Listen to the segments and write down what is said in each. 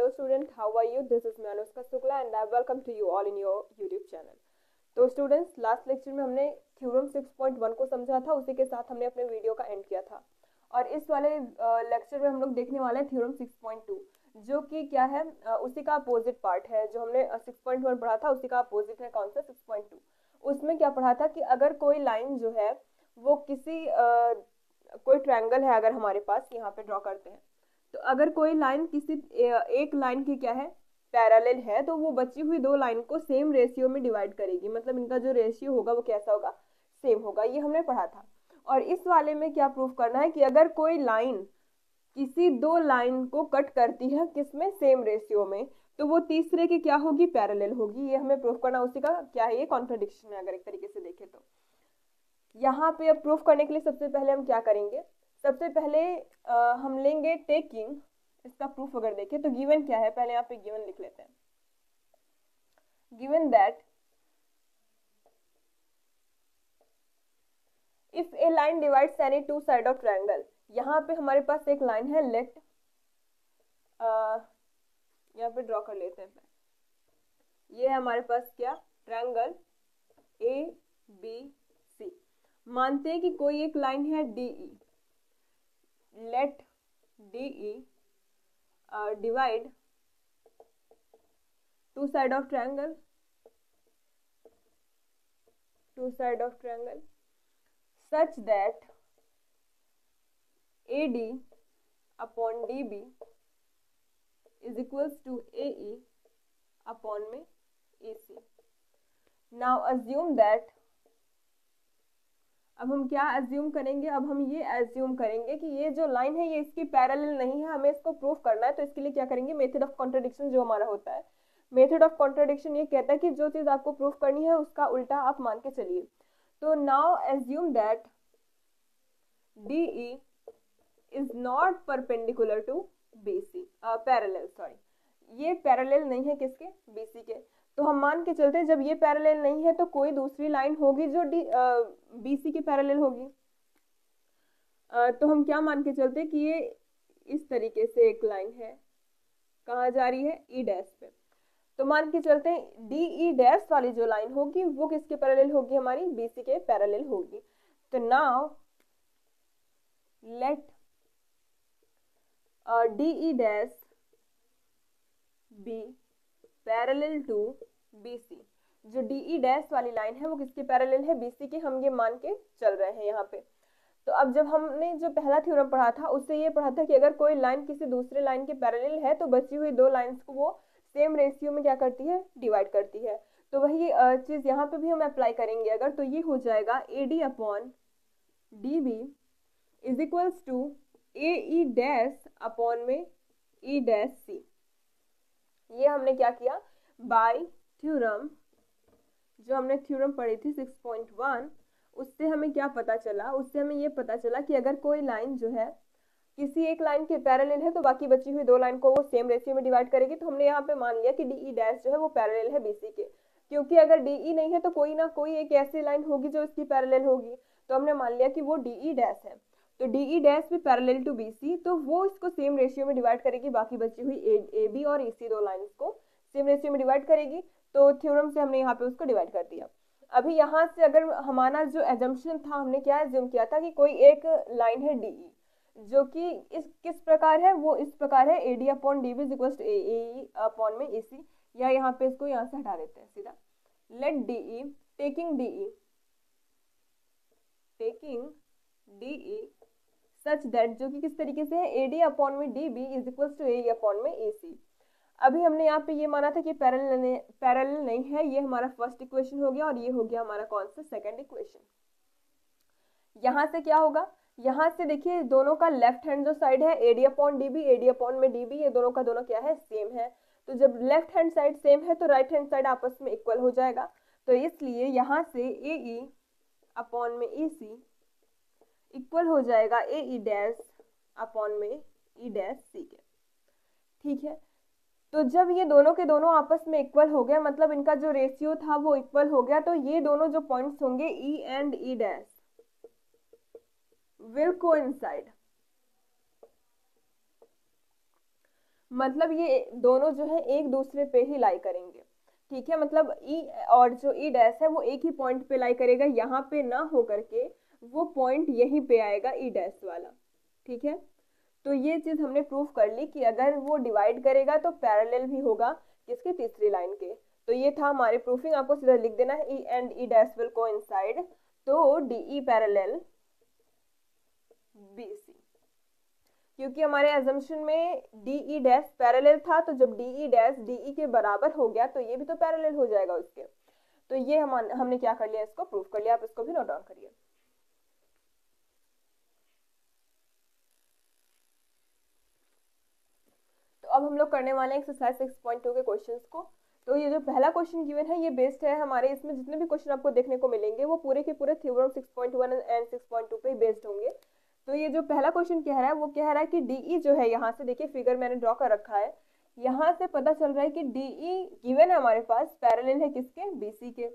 Hello student, how are you? This is Anushka Shukla and I welcome to you all in your YouTube channel. तो students, last lecture में हमने theorem 6.1 को समझा था, उसी के साथ हमने अपने वीडियो का एंड किया था। और इस वाले लेक्चर में हम लोग देखने वाले हैं थ्योरम 6.2, जो कि क्या है, उसी का अपोजिट पार्ट है। जो हमने 6.1 पढ़ा था उसी का अपोजिट है कौन सा, 6.2। उसमें क्या पढ़ा था कि अगर कोई लाइन जो है वो किसी कोई ट्रायंगल है, अगर हमारे पास यहाँ पे ड्रॉ करते हैं, तो अगर कोई लाइन किसी एक लाइन की क्या है, पैरेलल है, तो वो बची हुई दो लाइन को सेम रेशियो में डिवाइड करेगी। मतलब इनका जो रेशियो होगा वो कैसा होगा, सेम होगा। ये हमने पढ़ा था। और इस वाले में क्या प्रूफ करना है कि अगर कोई लाइन किसी दो लाइन को कट करती है किसमें, सेम रेशियो में, तो वो तीसरे की क्या होगी, पैरेलल होगी। ये हमें प्रूफ करना, उसी का क्या है, ये कॉन्ट्रडिक्शन है अगर एक तरीके से देखें तो। यहाँ पे अब प्रूफ करने के लिए सबसे पहले हम क्या करेंगे, सबसे पहले हम लेंगे टेकिंग। इसका प्रूफ अगर देखें तो गिवन क्या है, पहले यहाँ पे गिवन लिख लेते हैं। Given that if A line divides any two side of triangle, यहाँ पे हमारे पास एक लाइन है, लेट यहाँ पे ड्रॉ कर लेते हैं। ये है हमारे पास क्या, ट्रायंगल ABC। मानते हैं कि कोई एक लाइन है DE, let DE divide two side of triangle such that AD upon DB is equals to AE upon में AC। now assume that, अब हम क्या एज्यूम करेंगे, अब हम ये एज्यूम करेंगे कि ये जो लाइन है ये इसकी पैरेलल नहीं है। हमें इसको प्रूफ करना है, तो इसके लिए क्या करेंगे, मेथड ऑफ कॉन्ट्रडिक्शन जो हमारा होता है। मेथड ऑफ कॉन्ट्रडिक्शन ये कहता है कि जो चीज आपको प्रूफ करनी है उसका उल्टा आप मान के चलिए। तो now assume that DE is not perpendicular to BC, parallel, sorry, ये पैरेलल नहीं है किसके, BC के। तो हम मान के चलते हैं जब ये पैरेलल नहीं है तो कोई दूसरी लाइन होगी जो BC के पैरेलल होगी। तो हम क्या मान के चलते हैं कि ये इस तरीके से एक लाइन है, कहाँ जा रही है, E डैश पे। तो मान के चलते हैं DE डैश वाली जो लाइन होगी वो किसके पैरेलल होगी, हमारी BC के पैरेलल होगी। तो now let DE dash be parallel to BC। जो DE डैश वाली लाइन है वो किसके पैरेलल है, BC के। हम ये मान के चल रहे हैं यहाँ पे। तो अब जब हमने जो पहला थ्योरम पढ़ा था उससे ये पढ़ा था कि अगर कोई लाइन किसी दूसरे लाइन के पैरेलल है तो बची हुई दो लाइंस को वो सेम रेशियो में क्या करती है, डिवाइड करती है। तो वही चीज यहाँ पे भी हम अप्लाई करेंगे अगर, तो ये हो जाएगा AD upon DB is equals to AE dash upon में E डैश C। ये हमने क्या किया, बाय थ्योरम, जो हमने थ्योरम पढ़ी थी 6.1, उससे हमें क्या पता चला, उससे हमें ये पता चला कि अगर कोई लाइन जो है किसी एक लाइन के पैरेलल है तो बाकी बची हुई दो लाइन को वो सेम रेशियो में डिवाइड करेगी। तो हमने यहाँ पे मान लिया कि DE डैश जो है वो पैरेलल है BC के, क्योंकि अगर DE नहीं है तो कोई ना कोई एक ऐसी लाइन होगी जो इसकी पैरेलल होगी। तो हमने मान लिया कि वो DE डैश है। तो DE डैश भी पैरेलल टू BC, तो वो इसको सेम रेशियो में डिवाइड करेगी, बाकी बची हुई AB और EC दो लाइंस को सेम रेशियो में डिवाइड करेगी। तो थ्योरम से हमने यहाँ पे उसको डिवाइड कर दिया। अभी यहाँ से अगर हमारा जो एजम्पशन था, हमने क्या एज्यूम किया था कि कोई एक लाइन है DE जो कि इस किस प्रकार है, वो इस प्रकार है, AD upon DB is equal to AE upon में AC। या यहाँ पे इसको यहाँ से हटा देते हैं सीधा, let DE taking DE such that, जो कि किस तरीके से है, AD अपॉन में DB is equal to AE upon में AC। अभी हमने यहाँ पे ये माना था कि पैरेलल नहीं है, ये हमारा फर्स्ट इक्वेशन हो गया और ये हो गया हमारा कौन सा, सेकंड इक्वेशन। यहाँ से क्या होगा, यहाँ से देखिए दोनों का लेफ्ट हैंड जो साइड है AD अपॉन में DB, ये दोनों का दोनों क्या है, सेम है। तो जब लेफ्ट हैंड साइड सेम है तो राइट हैंड साइड आपस में इक्वल हो जाएगा। तो इसलिए यहाँ से AE अपॉन में AC इक्वल हो जाएगा AE डैश अपॉन में E डैश C के। ठीक है, तो जब ये दोनों के दोनों आपस में इक्वल हो गया, मतलब इनका जो रेशियो था वो इक्वल हो गया, तो ये दोनों जो पॉइंट्स होंगे E and E dash will coincide। मतलब ये दोनों जो है एक दूसरे पे ही लाई करेंगे, ठीक है। मतलब ई और जो ई डैश है वो एक ही पॉइंट पे लाई करेगा, यहाँ पे ना हो करके वो पॉइंट यहीं पे आएगा ई डैश वाला, ठीक है। तो ये चीज हमने प्रूफ कर ली कि अगर वो डिवाइड करेगा तो पैरेलल भी होगा किसके, तीसरी लाइन के। तो ये था हमारे प्रूफिंग, आपको सीधा लिख देना है E and E dash will coincide, तो D E parallel B C, क्योंकि हमारे एजम्पशन में डी ई डैश पैरेलल था, तो जब D E dash D E के बराबर हो गया तो ये भी तो पैरेलल हो जाएगा उसके। तो ये हमने क्या कर लिया, इसको प्रूफ कर लिया। आप इसको भी नोट डाउन करिए। तो अब हम लोग करने वाले हैं एक्सरसाइज 6.2 के क्वेश्चंस को। तो ये जो पहला क्वेश्चन गिवन है ये बेस्ड है हमारे, इसमें जितने भी क्वेश्चन आपको देखने को मिलेंगे वो पूरे के पूरे थ्योरम 6.1 एंड 6.2 पे बेस्ड होंगे। तो ये जो पहला क्वेश्चन कह रहा है वो कह रहा है कि डीई जो है, यहाँ से देखिए फिगर मैंने ड्रॉ कर रखा है, यहाँ से पता चल रहा है कि डीई गिवन है हमारे पास, पैरेलल है किसके, बीसी के।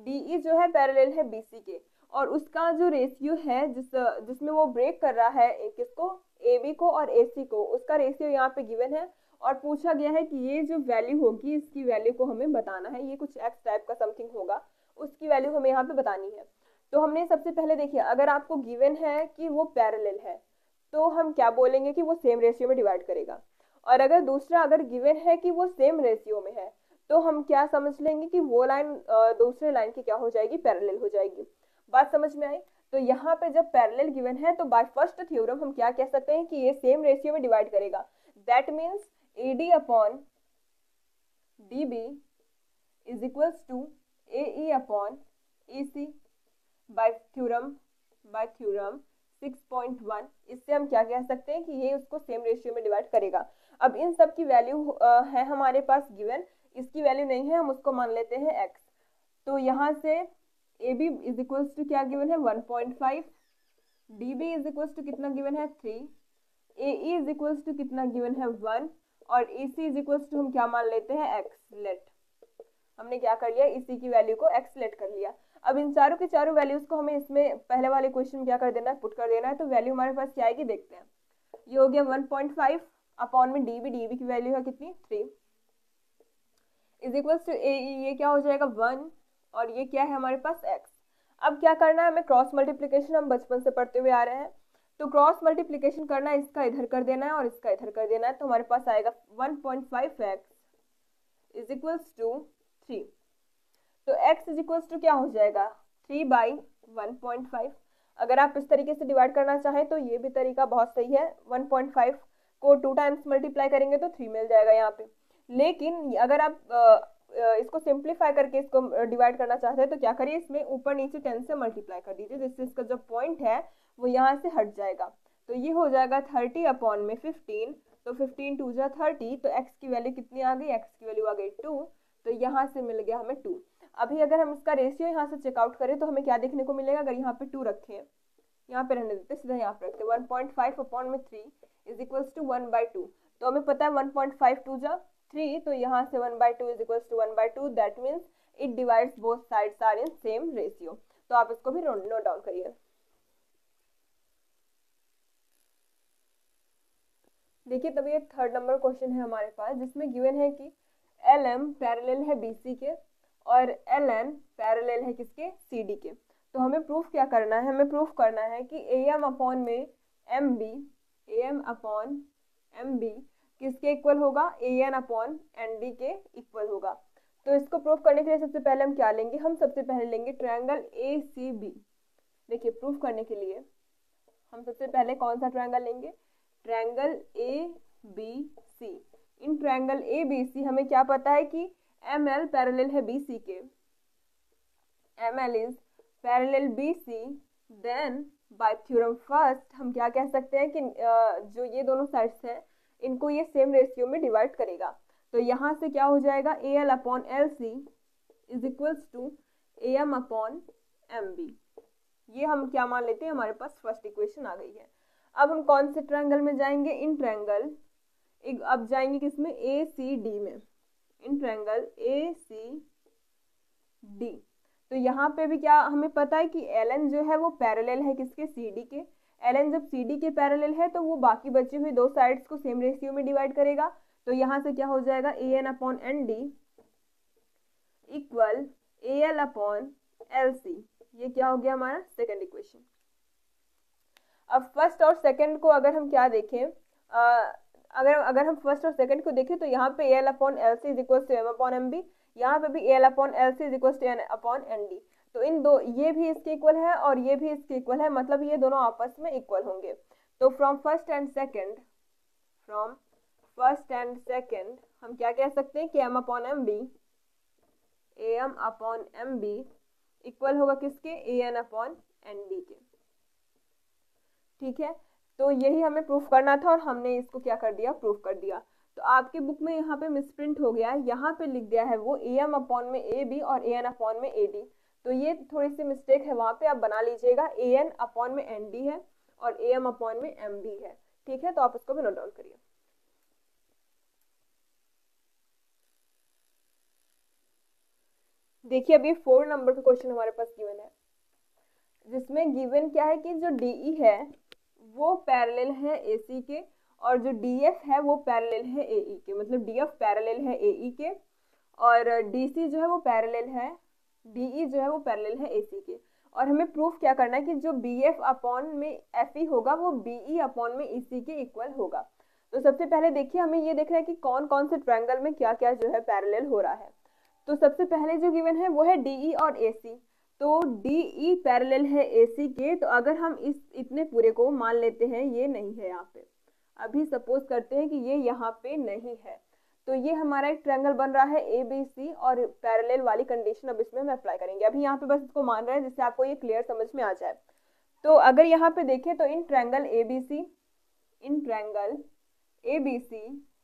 डीई जो है पैरेलल है बीसी के, और उसका जो रेशियो है जिसमें वो ब्रेक कर रहा है किसको, ए बी को और ए सी को, उसका रेशियो यहाँ पे गिवन है। और पूछा गया है कि ये जो वैल्यू होगी इसकी वैल्यू को हमें बताना है, ये कुछ एक्स टाइप का समथिंग होगा, उसकी वैल्यू हमें यहाँ पे बतानी है। तो हमने सबसे पहले देखिए, अगर आपको गिवन है कि वो पैरेलल है तो हम क्या बोलेंगे कि वो सेम रेशियो में डिवाइड करेगा। और अगर दूसरा अगर गिवन है कि वो सेम रेशियो में है तो हम क्या समझ लेंगे कि वो लाइन दूसरे लाइन की क्या हो जाएगी, पैरेलल हो जाएगी। बात समझ में आई। तो यहाँ पे जब पैरेलल गिवन है तो बाय फर्स्ट थ्योरम हम क्या कह सकते हैं कि ये सेम रेशियो में डिवाइड करेगा। That means AD upon DB is equals to AE upon EC by theorem 6.1। इससे हम क्या कह सकते हैं कि ये उसको सेम रेशियो में डिवाइड करेगा। अब इन सब की वैल्यू है हमारे पास गिवन, इसकी वैल्यू नहीं है, हम उसको मान लेते हैं x। तो यहाँ से AB इज इक्वल्स टू क्या गिवन है 1.5, DB इज इक्वल्स टू कितना गिवन है 3, AE इज इक्वल्स टू कितना गिवन है 1, और EC इज इक्वल्स टू हम क्या मान लेते हैं x लेट। हमने क्या कर लिया, EC की वैल्यू को x लेट कर लिया। अब इन चारों के चारों वैल्यूज को हमें इसमें पहले वाले क्वेश्चन में क्या कर देना है, पुट कर देना है। तो वैल्यू हमारे पास क्या आएगी देखते हैं। ये हो गया 1.5 अपॉन में DB की वैल्यू है कितनी 3 इज इक्वल्स टू AE, ये क्या हो जाएगा 1, और ये क्या है हमारे पास x। अब क्या करना है हमें, क्रॉस मल्टीप्लिकेशन हम बचपन से पढ़ते हुए आ रहे हैं। तो क्रॉस मल्टीप्लिकेशन करना है, इसका इधर कर देना है और इसका इधर कर देना है। तो हमारे पास आएगा 1.5x इज इक्वल्स टू 3। तो x इज इक्वल्स टू क्या हो जाएगा 3/1.5। अगर आप इस तरीके से डिवाइड करना चाहें तो ये भी तरीका बहुत सही है। 1.5 को 2 टाइम्स मल्टीप्लाई करेंगे तो 3 मिल जाएगा यहाँ पे। लेकिन अगर आप इसको सिंप्लीफाई करके इसको डिवाइड करना चाहते हैं तो क्या करिए, इसमें ऊपर नीचे 10 से मल्टीप्लाई कर दीजिए, जिससे इसका जो पॉइंट है वो यहाँ से हट जाएगा। तो ये हो जाएगा 30 अपॉन में 15, तो 15 2 जा 30, तो x की वैल्यू कितनी आ गई, x की वैल्यू आ गई 2। तो यहाँ से मिल गया हमें 2। अभी अगर हम इसका रेशियो यहाँ से चेकआउट करें तो हमें क्या देखने को मिलेगा, अगर यहाँ पे 2 रखें, यहाँ पे रहने देते, सीधा यहाँ पे रखते 1.5 अपॉन में 3 इज इक्वल्स टू 1/2। तो हमें पता है 1.5 2 जा 3, तो यहाँ से 1/2 is equals to 1/2। That means it divides both sides are in same ratio. तो आप इसको भी नोट डाउन करिए। देखिए तब ये थर्ड नंबर क्वेश्चन है हमारे पास, जिसमें गिवन है कि LM पैरेलल है BC के और LN पैरेलल है किसके, CD के। तो हमें प्रूफ क्या करना है, हमें प्रूफ करना है कि AM अपॉन में MB किसके इक्वल होगा, AN अपॉन ND के इक्वल होगा। तो इसको प्रूफ करने के लिए सबसे पहले हम क्या लेंगे, हम सबसे पहले लेंगे ट्रायंगल ACB। देखिए प्रूफ करने के लिए हम सबसे पहले कौन सा ट्रायंगल लेंगे, triangle ABC। In triangle ABC हमें क्या पता है कि ML पैरेलल है BC के, ML is parallel BC। Then by theorem first हम क्या कह सकते हैं कि जो ये दोनों साइड्स हैं इनको ये सेम रेशियो में डिवाइड करेगा। तो यहाँ से क्या हो जाएगा, AL upon LC is equals to AM upon MB। ये हम क्या मान लेते हैं, हमारे पास फर्स्ट इक्वेशन आ गई है। अब हम कौन से ट्रायंगल में जाएंगे, इन ट्रायंगल अब जाएंगे किसमें, ACD में, इन ट्रायंगल ACD। तो यहाँ पे भी क्या हमें पता है कि LN जो है वो पैरेलल है किसके, CD के। ln जब CD के पैरेलल है तो वो बाकी बची हुई दो साइड्स को सेम रेशियो में डिवाइड करेगा। तो यहाँ से क्या हो जाएगा, AN/ND इक्वल AL/LC। ये क्या हो गया हमारा सेकेंड इक्वेशन। अब फर्स्ट और सेकंड को अगर हम क्या देखें, अगर हम फर्स्ट और सेकंड को देखें तो यहाँ पे AL/LC is equal to M/MB, यहाँ पे भी AL/LC is equal to N/ND। तो इन दो, ये भी इसके इक्वल है और ये भी इसके इक्वल है, मतलब ये दोनों आपस में इक्वल होंगे। तो फ्रॉम फर्स्ट एंड सेकंड हम क्या कह सकते हैं कि AM/MB इक्वल होगा किसके, AN/ND के। ठीक है, तो यही हमें प्रूफ करना था और हमने इसको क्या कर दिया, प्रूफ कर दिया। तो आपके बुक में यहाँ पे मिसप्रिंट हो गया है, यहाँ पे लिख दिया है वो AM/AB और AN/AD। तो ये थोड़ी सी मिस्टेक है, वहाँ पे आप बना लीजिएगा AN/ND है और AM/MB है। ठीक है, तो आप इसको भी नोट डाउन करिए। देखिए अभी 4 नंबर का क्वेश्चन हमारे पास गिवन है, जिसमें गिवन क्या है कि जो DE है वो पैरेलल है AC के और जो DF है वो पैरेलल है AE के, मतलब DF पैरेलल है AE के और DC जो है वो पैरेलल है, DE जो है वो पैरेलल है AC के। और हमें प्रूफ क्या करना है कि जो BF अपॉन में FE होगा वो BE अपॉन में EC के इक्वल होगा। तो सबसे पहले देखिए हमें ये देखना है कि कौन कौन से ट्रायंगल में क्या क्या जो है पैरेलल हो रहा है। तो सबसे पहले जो गिवन है वो है DE और AC। तो DE पैरेलल है AC के, तो अगर हम इतने पूरे को मान लेते हैं ये नहीं है यहाँ पे, अभी सपोज करते हैं कि ये यहाँ पे नहीं है, तो ये हमारा एक ट्रायंगल बन रहा है ABC और पैरेलल वाली कंडीशन अब इसमें हम अप्लाई करेंगे। अभी यहाँ पे बस इसको मान रहे हैं जिससे आपको ये क्लियर समझ में आ जाए। तो अगर यहाँ पे देखें तो इन ट्रायंगल ABC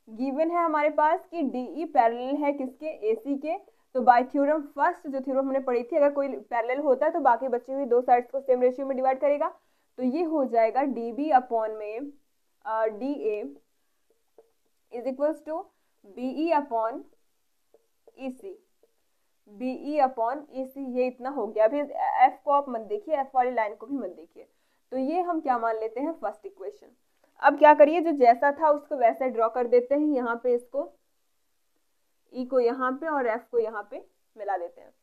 गिवन है हमारे पास कि DE पैरेलल है किसके, AC के। तो बाय थ्योरम, फर्स्ट जो थ्योरम हमने पढ़ी थी, अगर कोई पैरेलल होता है तो बाकी बची हुई दो साइड्स को सेम रेशियो में डिवाइड करेगा। तो ये हो जाएगा DB अपॉन में DA is equals to BE upon EC, ये इतना हो गया। अभी F को आप मत देखिए, F वाली लाइन को भी मत देखिए। तो ये हम क्या मान लेते हैं, फर्स्ट इक्वेशन। अब क्या करिए, जो जैसा था उसको वैसे ड्रॉ कर देते हैं, यहाँ पे इसको E को यहाँ पे और F को यहाँ पे मिला देते हैं।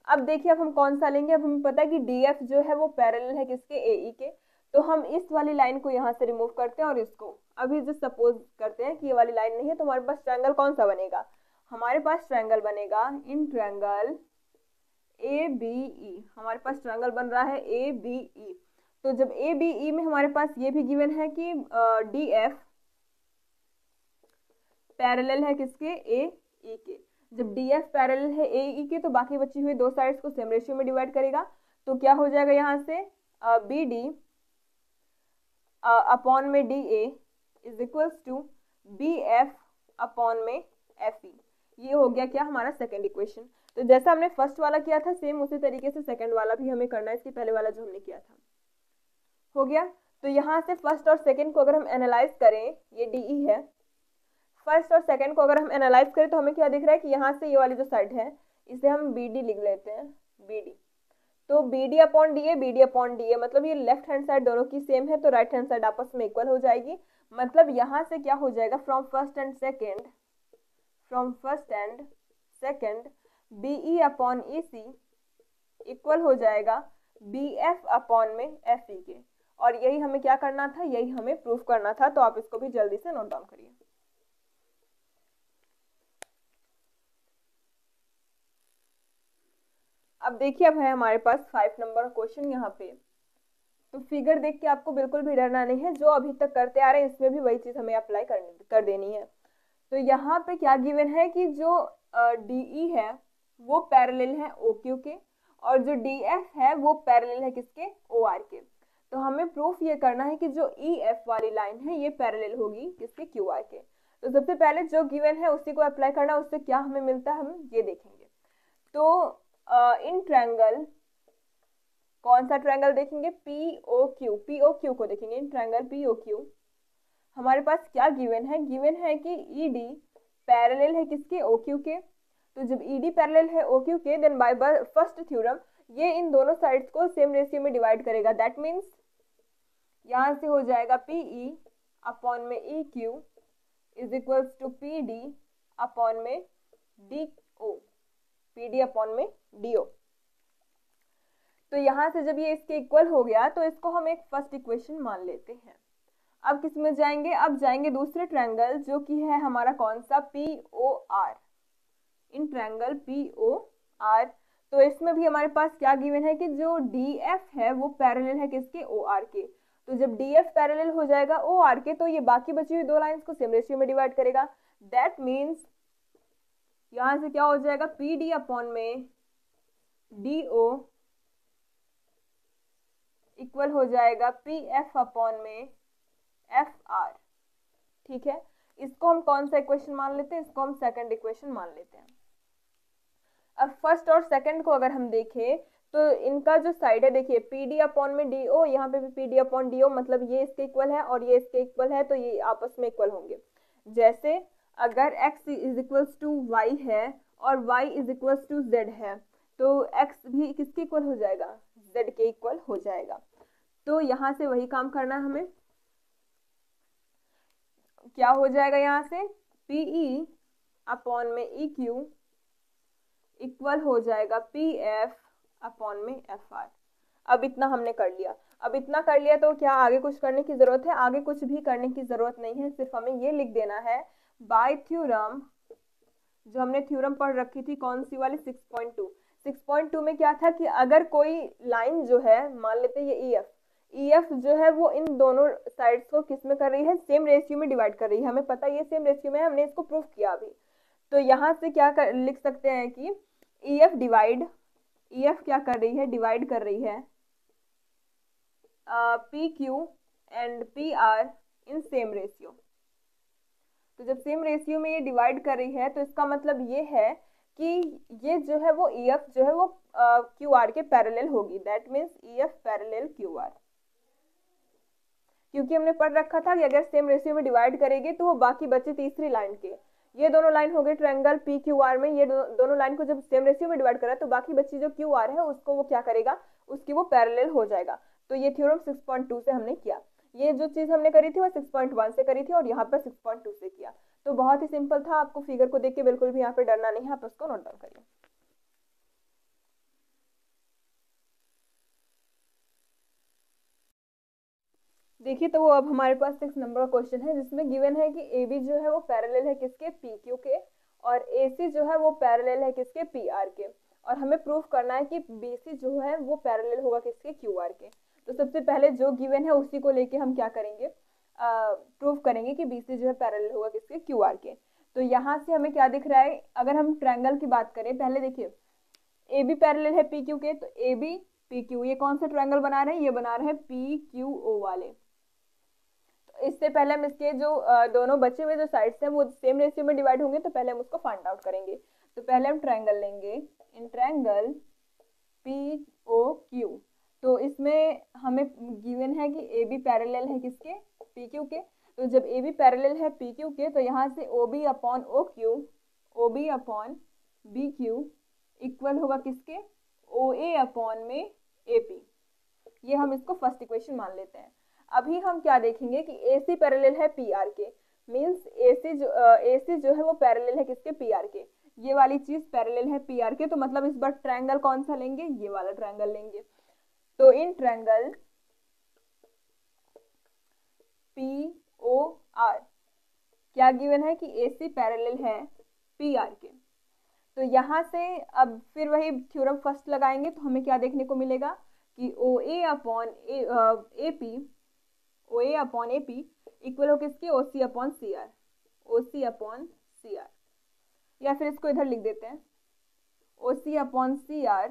अब देखिए अब हम कौन सा लेंगे, अब हमें पता है कि DF जो है वो पैरेलल है किसके, AE के। तो हम इस वाली लाइन को यहाँ से रिमूव करते हैं और इसको अभी जो सपोज करते हैं कि ये वाली लाइन नहीं है, तो हमारे पास ट्रायंगल कौन सा बनेगा, हमारे पास ट्रायंगल बनेगा इन ट्रायंगल ABE। हमारे पास ट्रायंगल बन रहा है ABE। तो जब ABE में हमारे पास ये भी गिवन है कि DF पैरेलल है किसके, AE के। जब DF पैरेलल है AE के तो बाकी बची हुई दो साइड्स को सेम रेशियो में डिवाइड करेगा। तो क्या हो जाएगा यहाँ से BD अपॉन में DA is equals to BF upon में FE। ये हो गया क्या, हमारा सेकेंड इक्वेशन। तो जैसा हमने फर्स्ट वाला किया था सेम उसी तरीके से सेकेंड वाला भी हमें करना है, इसके पहले वाला जो हमने किया था हो गया। तो यहाँ से फर्स्ट और सेकेंड को अगर हम एनालाइज करें, ये DE है, फर्स्ट और सेकंड को अगर हम एनालाइज करें तो हमें क्या दिख रहा है कि यहाँ से ये वाली जो साइड है इसे हम BD लिख लेते हैं, BD। तो BD अपॉन DA, मतलब ये लेफ्ट हैंड साइड दोनों की सेम है, तो राइट हैंड साइड आपस में इक्वल हो जाएगी। मतलब यहाँ से क्या हो जाएगा, from first and second BE upon EC equal हो जाएगा BF अपॉन में FE के। और यही हमें क्या करना था, यही हमें प्रूफ करना था। तो आप इसको भी जल्दी से नोट डाउन करिए। अब देखिए अब है हमारे पास 5 नंबर क्वेश्चन यहाँ पे। तो फिगर देख के आपको बिल्कुल भी डरना नहीं है, जो अभी तक करते आ रहे हैं इसमें भी वही चीज हमें अप्लाई कर देनी है। तो यहाँ पे क्या गिवन है कि जो DE है वो पैरेलल है OQ के और जो DF है वो पैरेलल है किसके, OR के। तो हमें प्रूफ ये करना है कि जो EF वाली लाइन है ये पैरेलल होगी किसके, QR के। तो सबसे पहले जो गिवन है उसी को अप्लाई करना, उससे क्या हमें मिलता है हम ये देखेंगे। तो इन ट्रायंगल, कौन सा ट्रायंगल देखेंगे, POQ को देखेंगे। इन ट्रायंगल POQ हमारे पास क्या गिवन है, गिवन है कि ED पैरेलल है किसके, OQ के। तो जब ED पैरेलल है OQ के, देन बाय फर्स्ट थ्योरम ये इन दोनों साइड्स को सेम रेशियो में डिवाइड करेगा। दैट मीन्स यहाँ से हो जाएगा PE अपॉन में EQ is equals to PD upon में DO, PD अपॉन में DO। तो यहाँ से जब ये इसके इक्वल हो गया तो इसको हम एक फर्स्ट इक्वेशन मान लेते हैं। अब किस में जाएंगे, अब जाएंगे दूसरे ट्रायंगल जो कि है हमारा कौन सा, POR, इन ट्रायंगल POR। तो इसमें भी हमारे पास क्या गिवन है कि जो DF है वो पैरेलल है किसके, OR के। तो जब DF पैरेलल हो जाएगा OR के तो ये बाकी बची हुई दो लाइंस को सेम रेशियो में डिवाइड करेगा। दैट मीन्स यहाँ से क्या हो जाएगा, PD अपॉन में DO इक्वल हो जाएगा PF अपॉन में FR। ठीक है, इसको हम कौन सा इक्वेशन मान लेते हैं, इसको हम सेकंड इक्वेशन मान लेते हैं। अब फर्स्ट और सेकंड को अगर हम देखें तो इनका जो साइड है, देखिए PD अपॉन में DO, यहाँ पे भी PD अपॉन DO, मतलब ये इसके इक्वल है और ये इसके इक्वल है, तो ये आपस में इक्वल होंगे। जैसे अगर x is equals to y है और y is equals to z है तो x भी किसके इक्वल हो जाएगा, z के इक्वल हो जाएगा। तो यहाँ से वही काम करना है हमें। क्या हो जाएगा, यहाँ से PE अपॉन में EQ इक्वल हो जाएगा PF अपॉन में FR। अब इतना हमने कर लिया। अब इतना कर लिया तो क्या आगे कुछ करने की जरूरत है, आगे कुछ भी करने की जरूरत नहीं है, सिर्फ हमें ये लिख देना है बाय थ्योरम, जो हमने थ्योरम पढ़ रखी थी कौन सी वाली, 6.2। 6.2 में क्या था कि अगर कोई लाइन जो है, मान लेते हैं ये EF जो है वो इन दोनों साइड्स को किस में कर रही है, सेम रेशियो में डिवाइड कर रही है। हमें पता है ये सेम रेशियो में है, हमने इसको प्रूफ किया अभी। तो यहाँ से क्या लिख सकते हैं कि EF क्या कर रही है, डिवाइड कर रही है PQ and PR in same ratio. तो जब सेम रेशियो में ये डिवाइड कर रही है तो इसका मतलब ये है कि ये जो है वो EF जो है वो QR के पैरेलल होगी। That means EF parallel QR, क्योंकि हमने पढ़ रखा था कि अगर सेम रेशियो में डिवाइड करेगी तो वो बाकी बचे तीसरी लाइन के, ये दोनों लाइन हो गए ट्रायंगल PQR में, ये दोनों लाइन को जब सेम रेशियो में डिवाइड करा तो बाकी बची जो QR है उसको वो क्या करेगा, उसकी वो पैरेलल हो जाएगा। तो ये थ्योरम 6.2 से हमने किया। ये जो चीज हमने करी थी वो 6.1 से करी थी और यहाँ पर 6.2 से किया। तो बहुत ही सिंपल था, आपको फिगर को देख के बिल्कुल भी यहाँ पे डरना नहीं है, आप उसको नोट डाउन करिए। देखिए तो वो अब हमारे पास 6 नंबर का क्वेश्चन है जिसमें गिवन है कि AB जो है वो पैरेलल है किसके, PQ के, और AC जो है वो पैरेलल है किसके, PR के, और हमें प्रूफ करना है कि BC जो है वो पैरेलल होगा किसके, QR के। तो सबसे पहले जो गिवन है उसी को लेके हम क्या करेंगे, प्रूफ करेंगे कि BC जो है पैरेलल होगा किसके, QR के। तो यहाँ से हमें क्या दिख रहा है, अगर हम ट्रायंगल की बात करें, पहले देखिए AB पैरेलल है PQ के, तो AB PQ ये कौन सा ट्रायंगल बना रहे हैं, ये बना रहे हैं PQO वाले। इससे पहले हम इसके जो दोनों बचे हुए जो साइड्स हैं वो सेम रेशियो में डिवाइड होंगे, तो पहले हम उसको फाइंड आउट करेंगे। तो पहले हम ट्रायंगल लेंगे, इन ट्रायंगल POQ। तो इसमें हमें गिवन है कि AB पैरेलल है किसके, PQ के। तो जब AB पैरेलल है PQ के तो यहाँ से OB upon OQ, OB upon BQ equal होगा किसके, OA अपॉन में AP। ये हम इसको फर्स्ट इक्वेशन मान लेते हैं। अभी हम क्या देखेंगे कि AC पैरेलल है PR के, मींस AC जो है वो पैरेलल है किसके, PR के। ये वाली चीज पैरेलल है PR के, तो मतलब इस बार ट्रायंगल कौन सा लेंगे, ये वाला ट्रायंगल लेंगे। तो इन ट्रायंगल POR क्या गिवन है कि AC पैरेलल है PR के। तो यहाँ से अब फिर वही थ्योरम फर्स्ट लगाएंगे तो हमें क्या देखने को मिलेगा कि OA अपॉन AP इक्वल हो किसके, OC upon CR, OC upon CR, या फिर इसको इधर लिख देते हैं OC अपॉन CR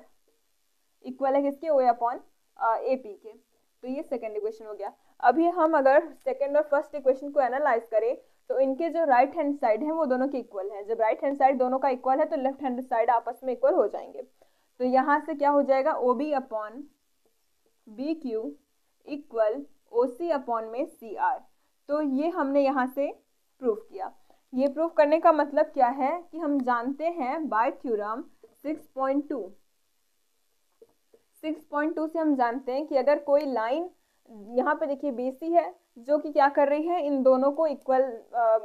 इक्वल है किसके, OA अपॉन AP के। तो ये सेकेंड इक्वेशन हो गया। अभी हम अगर सेकेंड और फर्स्ट इक्वेशन को एनालाइज करें तो इनके जो राइट हैंड साइड है वो दोनों के इक्वल है। जब राइट हैंड साइड दोनों का इक्वल है तो लेफ्ट हैंड साइड आपस में इक्वल हो जाएंगे। तो यहाँ से क्या हो जाएगा, OB upon BQ equal OC upon में CR। तो ये हमने यहाँ से प्रूफ किया। ये प्रूफ करने का मतलब क्या है कि हम जानते हैं बाय थ्योरम 6.2 से हम जानते हैं कि अगर कोई लाइन यहाँ पे देखिए BC है जो कि क्या कर रही है, इन दोनों को इक्वल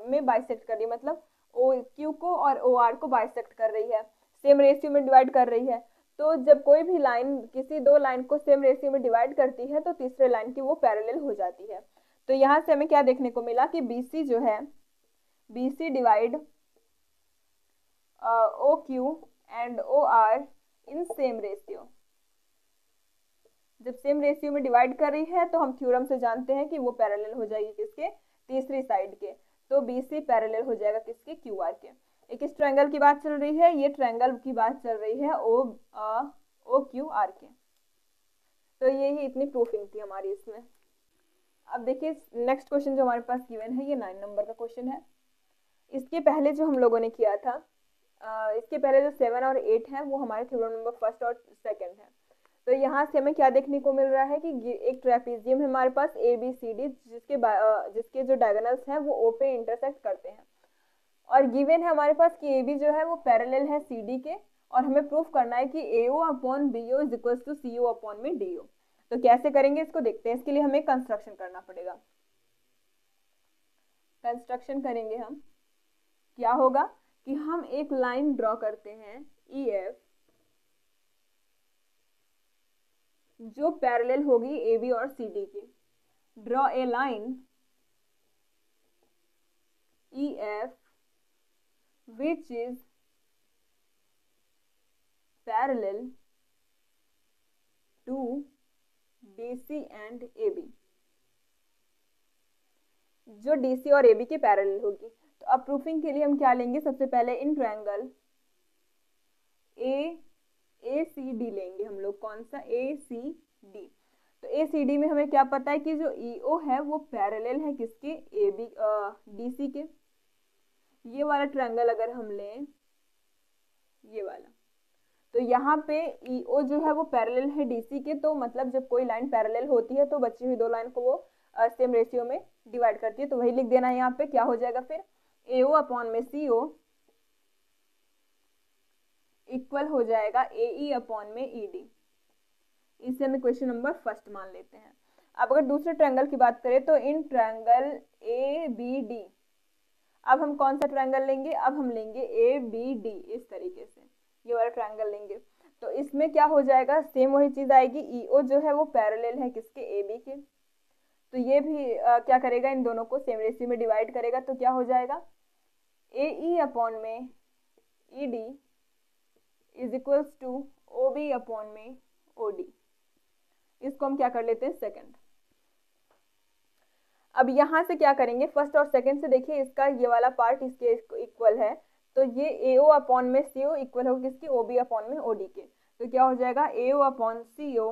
में बाइसेक्ट कर रही है, मतलब OQ को और OR को बाइसेक्ट कर रही है, सेम रेशियो में डिवाइड कर रही है। तो जब कोई भी लाइन किसी दो लाइन को सेम रेशियो में डिवाइड करती है तो तीसरे लाइन की वो पैरेलल हो जाती है। तो यहाँ से हमें क्या देखने को मिला कि BC जो है, BC divide OQ and OR in same ratio. जब सेम रेशियो में डिवाइड कर रही है तो हम थ्योरम से जानते हैं कि वो पैरेलल हो जाएगी किसके, तीसरी साइड के। तो BC पैरेलल हो जाएगा किसके, QR के। एक इस ट्रायंगल की बात चल रही है, ये ट्रायंगल की बात चल रही है OQR के। तो यही इतनी प्रूफिंग थी हमारी इसमें। अब देखिए नेक्स्ट क्वेश्चन जो हमारे पास गिवन है, ये 9 नंबर का क्वेश्चन है। इसके पहले जो हम लोगों ने किया था, इसके पहले जो 7 और 8 है वो हमारे थ्योरम नंबर फर्स्ट और सेकंड है। तो यहाँ से हमें क्या देखने को मिल रहा है कि एक ट्रेपेजियम है हमारे पास ABCD, जिसके जो डायगोनल्स हैं वो O पे इंटरसेक्ट करते हैं, और गिवन है हमारे पास कि AB जो है वो पैरेलल है CD के, और हमें प्रूफ करना है कि AO upon BO is equal to CO upon में DO। तो कैसे करेंगे इसको देखते हैं। इसके लिए हमें कंस्ट्रक्शन करना पड़ेगा। कंस्ट्रक्शन करेंगे हम, क्या होगा कि हम एक लाइन ड्रॉ करते हैं EF जो पैरेलल होगी AB और CD की। Draw a line EF which is parallel to DC and AB, जो DC और AB के पैरेलल होगी। तो अब प्रूफिंग के लिए हम क्या लेंगे, सबसे पहले इन ट्रायंगल ACD लेंगे हम लोग। कौन सा, ACD। तो ACD में हमें क्या पता है कि जो EO है वो पैरेलल है किसके, DC के। ये वाला ट्रायंगल अगर हम लें, ये वाला, तो यहाँ पे EO जो है वो पैरेलल है DC के। तो मतलब जब कोई लाइन पैरेलल होती है तो बची हुई दो लाइन को वो सेम रेशियो में डिवाइड करती है। तो वही लिख देना है यहाँ पे। क्या हो जाएगा फिर, AO अपॉन में CO इक्वल हो जाएगा AE अपॉन में ED। इसे हमें क्वेश्चन नंबर फर्स्ट मान लेते हैं। अब अगर दूसरे ट्रायंगल की बात करें तो इन ट्रायंगल ABD, अब हम कौन सा ट्रायंगल लेंगे, अब हम लेंगे ABD। इस तरीके से ये वाला ट्रायंगल लेंगे। तो इसमें क्या हो जाएगा, सेम वही चीज आएगी। EO जो है वो पैरेलल है किसके, AB के। तो ये भी क्या करेगा, इन दोनों को सेम रेशियो में डिवाइड करेगा। तो क्या हो जाएगा, AE अपॉन में ED is equals to OB upon में OD। इसको हम क्या कर लेते हैं, सेकंड। अब यहाँ से क्या करेंगे, फर्स्ट और सेकंड से देखिए इसका ये वाला पार्ट इसके इक्वल है। तो ये AO अपॉन में CO इक्वल होगा किसकी, OB अपॉन में OD के। तो क्या हो जाएगा, AO upon CO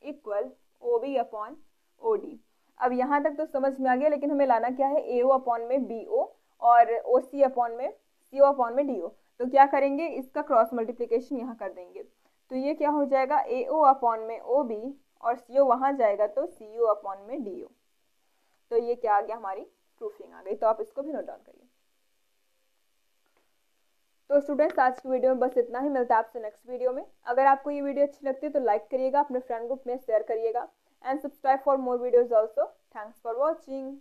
equal OB upon OD। अब यहाँ तक तो समझ में आ गया, लेकिन हमें लाना क्या है, AO अपॉन में BO और OC अपॉन में CO अपॉन में DO। तो क्या करेंगे, इसका क्रॉस मल्टीप्लीकेशन यहाँ कर देंगे। तो ये क्या हो जाएगा, AO अपॉन में OB और CO वहाँ जाएगा तो CO अपॉन में DO। तो ये क्या आ गया, हमारी प्रूफिंग आ गई। तो आप इसको भी नोट डाउन करिए। तो स्टूडेंट्स आज की वीडियो में बस इतना ही। मिलता है आपसे नेक्स्ट वीडियो में। अगर आपको ये वीडियो अच्छी लगती है तो लाइक करिएगा, अपने फ्रेंड ग्रुप में शेयर करिएगा, and subscribe for more videos also. Thanks for watching.